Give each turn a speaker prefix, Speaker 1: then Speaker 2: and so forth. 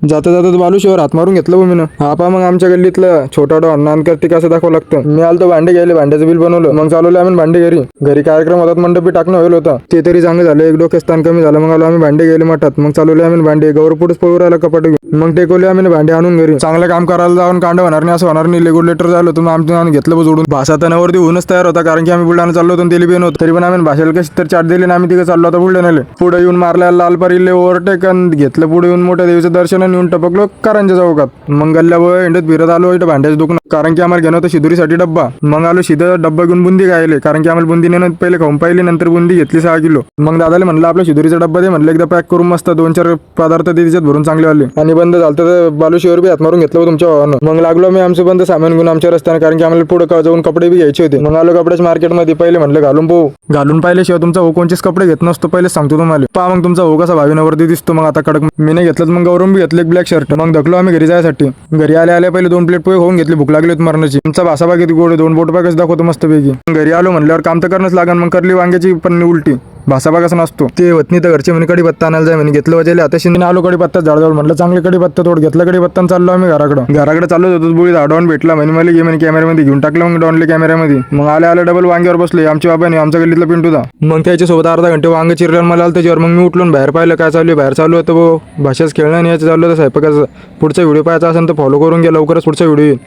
Speaker 1: जाता जाता बालूशिवर हात मारून घेतलं मी. हा पा मग आमच्या गल्लीतलं छोटा डॉन नानकर्ती कसं दाखवं लागतं. मी आलतो भांडे घ्यायला, भांड्याचं बिल बनवलं, मग चालवलं आम्ही भांडे घरी. घरी कार्यक्रम होतात, मंडपी टाकणं होईल होता, ते तरी चांगलं झालं, एक डोके स्थान कमी झालं. मग आलो आम्ही भांडे गेले मठात, मग चालवले आम्ही भांडे. गौरपुढच पळू राहिला कपाट घेऊन. मग टेकवले आम्ही भांडे आणून घरी. चांगलं काम करायला जाऊन कांड होणार नाही असं होणार नाही. रेग्युलेटर झालं तुम्ही आमचं घेतलं जोडून. भाषा तणावरती होऊनच तयार होता, कारण की आम्ही बुलढाणा चाललो होतो, तेली बेन होतं. तरी पण आम्ही भाषेला कशी तर चाट दिली ना, आम्ही तिकडे चाललो होता बुलढाण्याला. पुढे येऊन मारल्या लालपरीले ओव्हरटेक घेतलं. पुढे येऊन मोठ्या देवीचं दर्शन आणि येऊन टपकलो कारंजा चौकात. मग गल्ल्यावर हिंडत फिरत आलो इथं भांड्याचं दुकान, कारण की आम्हाला घेणं होतं शिदुरीसाठी डब्बा. मग आलो शिदं डब्बा घेऊन बुंदी खायले, कारण की आम्हाला बुंदी नेणं पहिले खाऊन पाहिली, नंतर बुंदी घेतली 6 किलो. मग दादाला म्हणलं आपल्या शिदुरीचा डब्बा दे, म्हणलं एकदा पॅक करून मस्त 2-4 पदार्थ ते तिच्यात भरून चांगले आले. आणि बंद झालं तर बालूशिवर बी हात मारून घेतलं तुमच्या भावानं. मग लागलो मी आमचं बंद सामान घेऊन आमच्या रस्त्याने, कारण की आम्हाला पुढे जाऊन कपडे बी घ्यायचे होते. मग आलो कपड्याच्या मार्केटमध्ये. पहिले म्हणलं घालून पाहू, घालून पाहिल्याशिवाय तुमचा भाऊ कोणतेच कपडे घेत नसतो, पहिले सांगतो तुम्हाला. पहा मग तुमचा भाऊ कसा भावीनावरती दिसतो. मग आता कडक मी नाही घेतलं, मग गौरव बी घेतलं एक ब्लॅक शर्ट. मग धकलो आम्ही घरी जायसाठी. घरी आले पहिले 2 प्लेट पोहे होऊन घेतली, भूक लागली होती मरणाची. तुमचा भाषा बागेत गोड 2 बोट बागच दाखवतो मस्त पैकी. घरी आलो म्हणल्यावर काम तर करणंच लागन. मग करली वांग्याची पण उलटी. भाषा बागाच नसतो ते होत नाही, तर घरचे म्हणे कडीपत्ता आणायला जाय म्हणे. घेतलं वजेले आता शिंदे आलो कडीपत्ता झाडजवळ, म्हटलं चांगले कडीपत्ता तोड. घेतलं कडीपत्ता चाललो आम्ही घराकडे चाललो होतो. बुळी डॉन भेटला म्हणे, मला घे म्हणे कॅमेऱ्यामध्ये. घेऊन टाकलं मग डॉनले कॅमेऱ्यामध्ये. मग आले डबल वांग्यावर बसले आमचे बाबाने, आमच्या गल्लीतला पिंटूदा. मग त्याच्यासोबत अर्धा घंटे वांग चिरलं मला आलं त्याच्यावर. मग मी उठलो बाहेर पाहिलं काय चालू आहे. बाहेर चालू होतं भाषाच खेळणं आणि याचं चालू होतं स्वयंपाकाचं. पुढचा व्हिडिओ पाहायचा असेल तर फॉलो करून घ्या, लवकरच पुढचा व्हिडिओ येईल.